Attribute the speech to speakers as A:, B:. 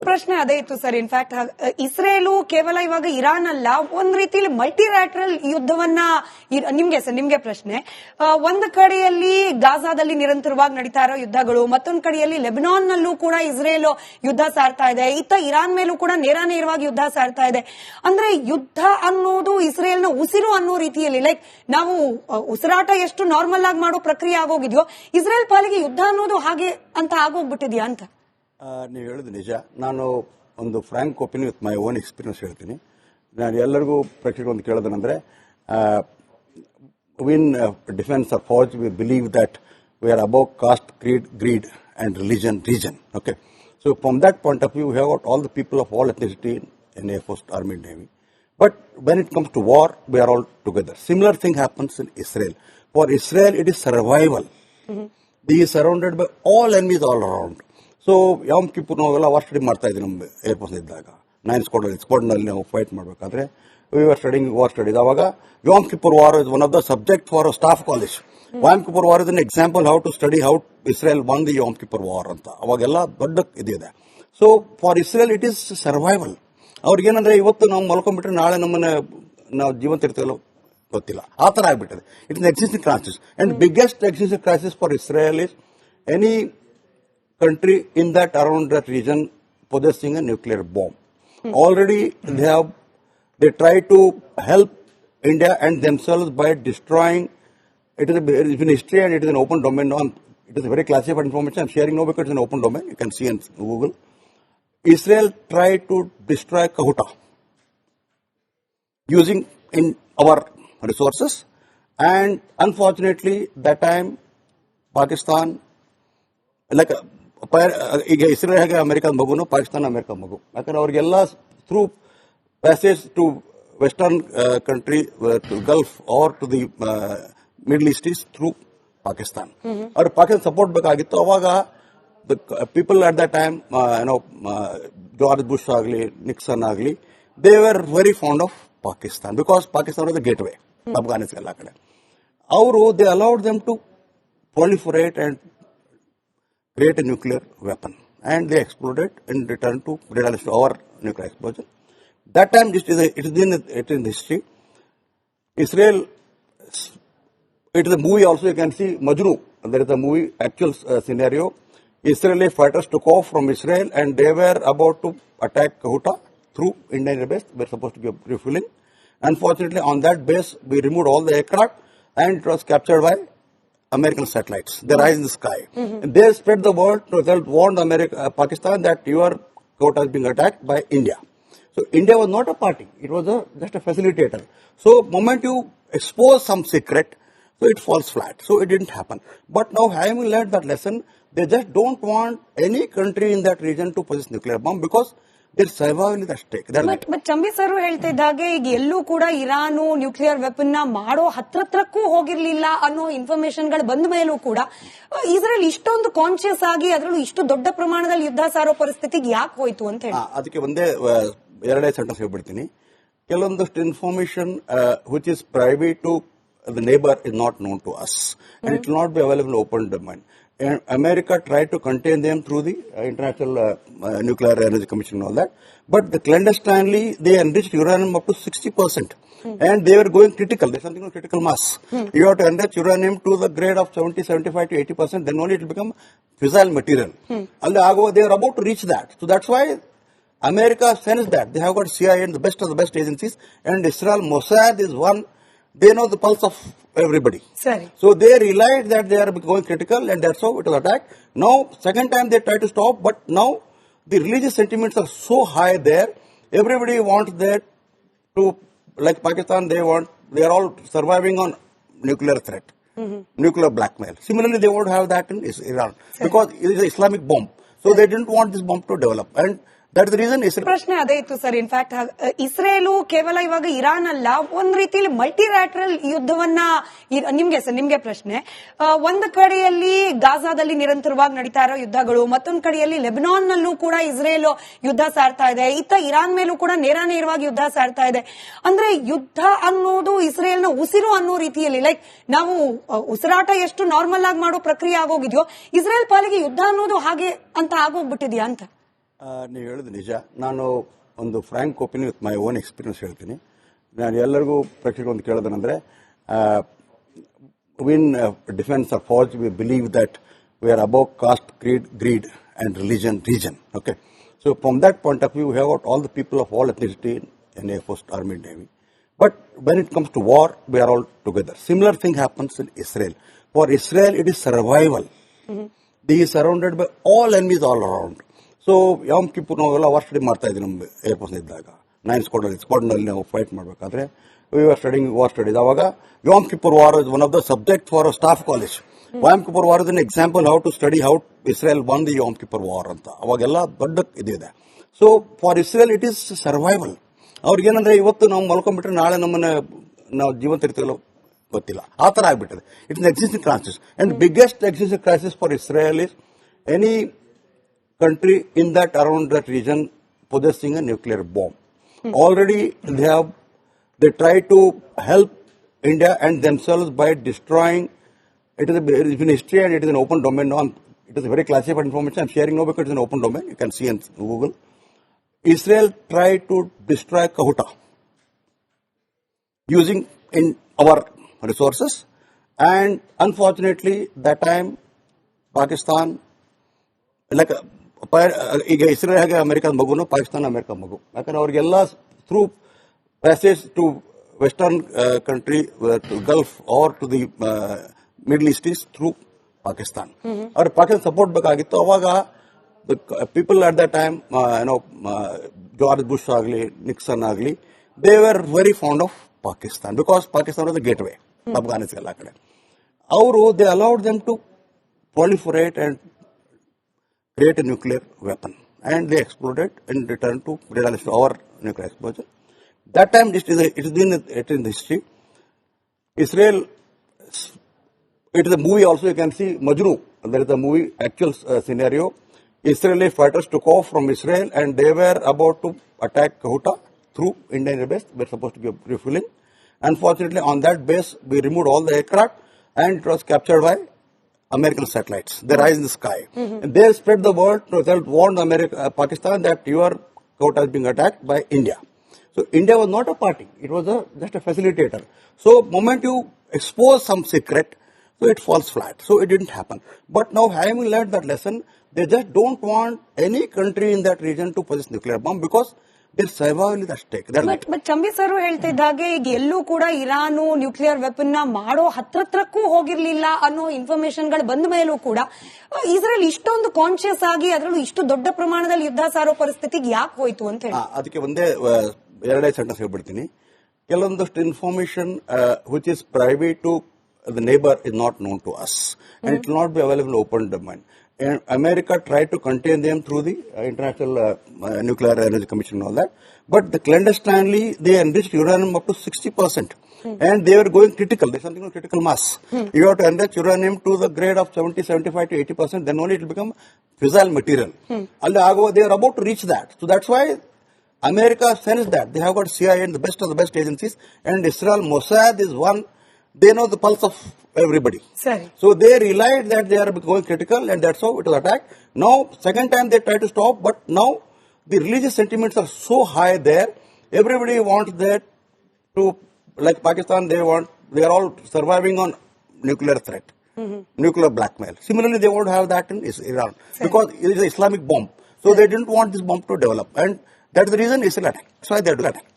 A: ಪ್ರಶ್ನೆ ಅದೇ ಇತ್ತು ಸರ್. ಇನ್ಫ್ಯಾಕ್ಟ್ ಇಸ್ರೇಲು ಕೇವಲ ಇವಾಗ ಇರಾನ್ ಅಲ್ಲ, ಒಂದ್ ರೀತಿಯಲ್ಲಿ ಮಲ್ಟಿಲ್ಯಾಟ್ರಲ್ ಯುದ್ಧವನ್ನ ನಿಮ್ಗೆ ಪ್ರಶ್ನೆ. ಒಂದು ಕಡೆಯಲ್ಲಿ ಗಾಜಾದಲ್ಲಿ ನಿರಂತರವಾಗಿ ನಡೀತಾ ಇರೋ ಯುದ್ಧಗಳು, ಮತ್ತೊಂದು ಕಡೆಯಲ್ಲಿ ಲೆಬನಾನ್ ನಲ್ಲೂ ಕೂಡ ಇಸ್ರೇಲ್ ಯುದ್ಧ ಸಾರ್ತಾ ಇದೆ, ಇತ್ತ ಇರಾನ್ ಮೇಲೂ ಕೂಡ ನೇರವಾಗಿ ಯುದ್ಧ ಸಾರ್ತಾ ಇದೆ. ಅಂದ್ರೆ ಯುದ್ಧ ಅನ್ನೋದು ಇಸ್ರೇಲ್ನ ಉಸಿರು ಅನ್ನೋ ರೀತಿಯಲ್ಲಿ, ಲೈಕ್ ನಾವು ಉಸಿರಾಟ ಎಷ್ಟು ನಾರ್ಮಲ್ ಆಗಿ ಮಾಡೋ ಪ್ರಕ್ರಿಯೆ ಆಗೋಗಿದ್ಯೋ, ಇಸ್ರೇಲ್ ಪಾಲಿಗೆ ಯುದ್ಧ ಅನ್ನೋದು ಹಾಗೆ ಅಂತ ಆಗೋಗ್ಬಿಟ್ಟಿದ್ಯಾ ಅಂತ.
B: ನೀವು ಹೇಳೋದು ನಿಜ. ನಾನು ಒಂದು Frank opinion with my own experience ಹೇಳ್ತೀನಿ. ನಾನು ಎಲ್ಲರಿಗೂ ಪ್ರೇಕ್ಷಕರು ಒಂದು ಕೇಳೋದೇನೆಂದ್ರೆ, in defense of force, we believe that we are above caste, creed, greed, and religion. Okay, so from that point of view, we have got all the people of all ethnicity in Air Force, Army, Navy. But when it comes to war, we are all together. Similar thing happens in Israel. For Israel, it is survival. They are surrounded by all enemies all around. So Yom Kippur ನಾವೆಲ್ಲ war study ಮಾಡ್ತಾ ಇದ್ವಿ ನಮ್ಮ air force ಇದ್ದಾಗ, 9th ಸ್ಕ್ವಾಡ್ನಲ್ಲಿ ನಾವು fight ಮಾಡಬೇಕಾದ್ರೆ we are studying war studies. ಅವಾಗ Yom Kippur war is one of the subject for staff college. Yom Kippur war is an example how to study how Israel won the Yom Kippur war ಅಂತ. ಅವಾಗೆಲ್ಲ ದೊಡ್ಡ ಇದಿದೆ. So for Israel it is survival. ಅವ್ರಿಗೇನಂದ್ರೆ ಇವತ್ತು ನಾವು ಮಲ್ಕೊಂಡ್ಬಿಟ್ರೆ ನಾಳೆ ನಮ್ಮನ್ನ ನಾವು ಜೀವಂತ ಇರ್ತೀವಲ್ಲ ಗೊತ್ತಿಲ್ಲ, ಆ ಥರ ಆಗ್ಬಿಟ್ಟಿದೆ. It is existing crisis and biggest existing crisis for Israel is any country in that around that region possessing a nuclear bomb. Already they try to help India and themselves by destroying. It is in history and it is an open domain. It is very classified information. I'm sharing now because it's an open domain. You can see in Google. Israel tried to destroy Kahuta using in our resources, and unfortunately that time Pakistan, like ಈಗ Israel ಹೇಗೆ ಅಮೆರಿಕದ ಮಗುನು, ಪಾಕಿಸ್ತಾನ ಅಮೆರಿಕದ ಮಗು. ಯಾಕಂದ್ರೆ ಅವ್ರಿಗೆಲ್ಲ through passage to western country, to Gulf or to the Middle East is through Pakistan. ಅವ್ರಿಗೆ Pakistan support ಬೇಕಾಗಿತ್ತು. ಅವಾಗ the people at the time, George Bush ಆಗಲಿ, ನಿಕ್ಸನ್ ಆಗಲಿ, they were very fond of Pakistan because Pakistan the gateway Afghanistan ಎಲ್ಲ ಕಡೆ. ಅವರು they allowed them to proliferate and create a nuclear weapon, and they exploded and returned to our nuclear explosion. That time, it is in history. Israel, it is a movie also. You can see Majnu. There is a movie actual scenario. Israeli fighters took off from Israel and they were about to attack Kahuta through Indian base. We were supposed to be refueling. Unfortunately, on that base, we removed all the aircraft and it was captured by American satellites. They rise in the sky. And they spread the word to warn Pakistan that your Kahuta is being attacked by India. So India was not a party. It was just a facilitator. So moment you expose some secret, so it falls flat. So it didn't happen. But now having learned that lesson, they just don't want any country in that region to possess nuclear bomb because their survival is at stake.
A: But Chambi sir ಹೇಳ್ತಾ ಇದ್ದಾಗೆ ಈಗ ಎಲ್ಲೂ ಕೂಡ Iran nuclear weapon ನ ಮಾಡೋ ಹತ್ರಕ್ಕೂ ಹೋಗಿರ್ಲಿಲ್ಲ ಅನ್ನೋ information ಗಳು ಬಂದ ಮೇಲೂ ಕೂಡ ಇಸ್ರೇಲ್ ಇಷ್ಟೊಂದು ಕಾನ್ಶಿಯಸ್ ಆಗಿ ಅದರಲ್ಲೂ ಇಷ್ಟು ದೊಡ್ಡ ಪ್ರಮಾಣದಲ್ಲಿ ಯುದ್ಧ ಸಾರೋ ಪರಿಸ್ಥಿತಿಗೆ ಯಾಕೆ ಹೋಯ್ತು ಅಂತ ಹೇಳಿ.
B: ಅದಕ್ಕೆ ಎರಡೇ ಸೆಂಟೆನ್ಸ್ ಹೇಳ್ಬಿಡ್ತೀನಿ. ಕೆಲವೊಂದಷ್ಟು information which is private to the neighbour is not known to us and it will not be available open domain. And America tried to contain them through the International Nuclear Energy Commission and all that. But the clandestinely, they enriched uranium up to 60%. And they were going critical. There's something called critical mass. You have to enrich uranium to the grade of 70, 75 to 80%. Then only it will become fissile material. They are about to reach that. So that's why America sensed that. They have got CIA and the best of the best agencies. And Israel, Mossad is one. They know the pulse of everybody.
A: Sorry.
B: So they realized that they are going critical and that's how it was attacked. Now, second time they try to stop, but now the religious sentiments are so high there. Everybody wants that to, like Pakistan, they are all surviving on nuclear threat, nuclear blackmail. Similarly, they won't have that in Iran because it is an Islamic bomb. So they didn't want this bomb to develop. And that is the reason Israel.
A: ಪ್ರಶ್ನೆ ಅದೇ ಇತ್ತು sir. In fact Israel ಕೇವಲ ಇವಾಗ Iran ಅಲ್ಲ, ಒಂದ್ ರೀತಿಯಲ್ಲಿ multilateral ಯುದ್ಧವನ್ನ ನಿಮ್ಗೆ ಪ್ರಶ್ನೆ. ಒಂದು ಕಡೆಯಲ್ಲಿ ಗಾಜಾದಲ್ಲಿ ನಿರಂತರವಾಗಿ ನಡೀತಾ ಇರೋ ಯುದ್ಧಗಳು, ಮತ್ತೊಂದು ಕಡೆಯಲ್ಲಿ ಲೆಬನಾನ್ ನಲ್ಲೂ ಕೂಡ ಇಸ್ರೇಲ್ ಯುದ್ಧ ಸಾರ್ತಾ ಇದೆ, ಇತ್ತ ಇರಾನ್ ಮೇಲೂ ಕೂಡ ನೇರವಾಗಿ ಯುದ್ಧ ಸಾರ್ತಾ ಇದೆ. ಅಂದ್ರೆ ಯುದ್ಧ ಅನ್ನೋದು ಇಸ್ರೇಲ್ನ ಉಸಿರು ಅನ್ನೋ ರೀತಿಯಲ್ಲಿ, ಲೈಕ್ ನಾವು ಉಸಿರಾಟ ಎಷ್ಟು ನಾರ್ಮಲ್ ಆಗಿ ಮಾಡೋ ಪ್ರಕ್ರಿಯೆ ಆಗೋಗಿದ್ಯೋ, ಇಸ್ರೇಲ್ ಪಾಲಿಗೆ ಯುದ್ಧ ಅನ್ನೋದು ಹಾಗೆ ಅಂತ ಆಗೋಗ್ಬಿಟ್ಟಿದ್ಯಾ ಅಂತ.
B: ನೀವು ಹೇಳಿದ ನಿಜ. ನಾನು ಒಂದು Frank opinion with my own experience ಹೇಳ್ತೀನಿ. ನಾನು ಎಲ್ಲರಿಗೂ ಪ್ರೇಕ್ಷಕರು ಒಂದು ಕೇಳೋದೇನೆಂದರೆ, in defense or forge, we believe that we are above caste, creed, greed, and religion, region. Okay, so from that point of view, we have got all the people of all ethnicity in Air Force, Army, Navy. But when it comes to war, we are all together. Similar thing happens in Israel. For Israel, it is survival. They are surrounded by all enemies all around. So Yom Kippur ನಾವೆಲ್ಲ war study ಮಾಡ್ತಾ ಇದ್ವಿ ನಮ್ಮ air force ಇದ್ದಾಗ. 9th ಸ್ಕ್ವಾಡ್ನಲ್ಲಿ ನಾವು fight ಮಾಡಬೇಕಾದ್ರೆ we were studying war studies. ಅವಾಗ Yom Kippur War is one of the subject for a staff college. Yom Kippur War is an example how to study how Israel won the Yom Kippur War ಅಂತ. ಅವಾಗೆಲ್ಲ ದೊಡ್ಡ ಇದಿದೆ. So for Israel it is survival. ಅವ್ರಿಗೇನಂದ್ರೆ ಇವತ್ತು ನಾವು ಮಲ್ಕೊಂಡ್ಬಿಟ್ರೆ ನಾಳೆ ನಾವು ಜೀವಂತ ಇರ್ತೀವಲ್ಲ ಗೊತ್ತಿಲ್ಲ, ಆ ಥರ ಆಗ್ಬಿಟ್ಟಿದೆ. It's existing crisis. And biggest existing crisis for Israel is any country in that around that region possessing a nuclear bomb. Already they try to help India and themselves by destroying. It has been history and it is an open domain now. It is very classified information I'm sharing now because it is an open domain. You can see in Google. Israel tried to destroy Kahuta using in our resources, and unfortunately that time Pakistan, like ಈಗ Israel ಹೇಗೆ ಅಮೆರಿಕದ ಮಗುನು, ಪಾಕಿಸ್ತಾನ ಅಮೆರಿಕದ ಮಗು. ಯಾಕಂದ್ರೆ ಅವ್ರಿಗೆಲ್ಲ through passage to western country, to Gulf or to the Middle East is through Pakistan. ಅವ್ರಿಗೆ Pakistan support ಬೇಕಾಗಿತ್ತು. ಅವಾಗ people at the time George Bush ಆಗಲಿ, ನಿಕ್ಸನ್ ಆಗಲಿ, they were very fond of Pakistan because Pakistan the gateway Afghanistan ಎಲ್ಲ ಕಡೆ. ಅವರು they allowed them to proliferate and create a nuclear weapon, and they exploded in return to our nuclear explosion. That time it is in history. Israel, it is a movie also, you can see Majnu. There is a movie actual scenario. Israeli fighters took off from Israel and they were about to attack Kahuta through Indian base. We were supposed to be refueling. Unfortunately, on that base we removed all the aircraft and it was captured by American satellites. They rise in the sky. And they spread the word, warned Pakistan that your Kahuta is being attacked by India. So India was not a party. It was just a facilitator. So moment you expose some secret, so it falls flat. So it didn't happen. But now having learned that lesson, they just don't want any country in that region to possess nuclear bomb because their survival is at stake.
A: But Chambi sir ಹೇಳ್ತಾ ಇದ್ದಾಗೆ ಈಗ ಎಲ್ಲೂ ಕೂಡ Iran nuclear weapon ನ ಮಾಡೋ ಹತ್ರಕ್ಕೂ ಹೋಗಿರ್ಲಿಲ್ಲ ಅನ್ನೋ information ಗಳು ಬಂದ ಮೇಲೂ ಕೂಡ ಇಸ್ರೇಲ್ ಇಷ್ಟೊಂದು ಕಾನ್ಶಿಯಸ್ ಆಗಿ ಅದರಲ್ಲೂ ಇಷ್ಟು ದೊಡ್ಡ ಪ್ರಮಾಣದಲ್ಲಿ ಯುದ್ಧ ಸಾರೋ ಪರಿಸ್ಥಿತಿಗೆ ಯಾಕೆ ಹೋಯ್ತು ಅಂತ ಹೇಳಿ
B: ಅದಕ್ಕೆ ಎರಡೇ ಸೆಂಟೆನ್ಸ್ ಹೇಳ್ಬಿಡ್ತೀನಿ. ಕೆಲವೊಂದಷ್ಟು information which is private to the neighbor is not known to us, and it will not be available in open domain. And America tried to contain them through the International Nuclear Energy Commission and all that, but the clandestinely they enriched uranium up to 60%, and they were going critical. There's something called critical mass. You have to enrich uranium to the grade of 70, 75 to 80%, then only it will become fissile material. They are about to reach that. So that's why America sensed that. They have got CIA and the best of the best agencies, and Israel Mossad is one. They know the pulse of everybody.
A: Sorry.
B: So they realized that they are going critical, and that's how it was attacked. Now, second time they try to stop, but now the religious sentiments are so high there. Everybody wants that to, like Pakistan, they are all surviving on nuclear threat, nuclear blackmail. Similarly, they won't have that in Iran because it is an Islamic bomb. So they didn't want this bomb to develop, and that's the reason Israel attacked. That's why they do that.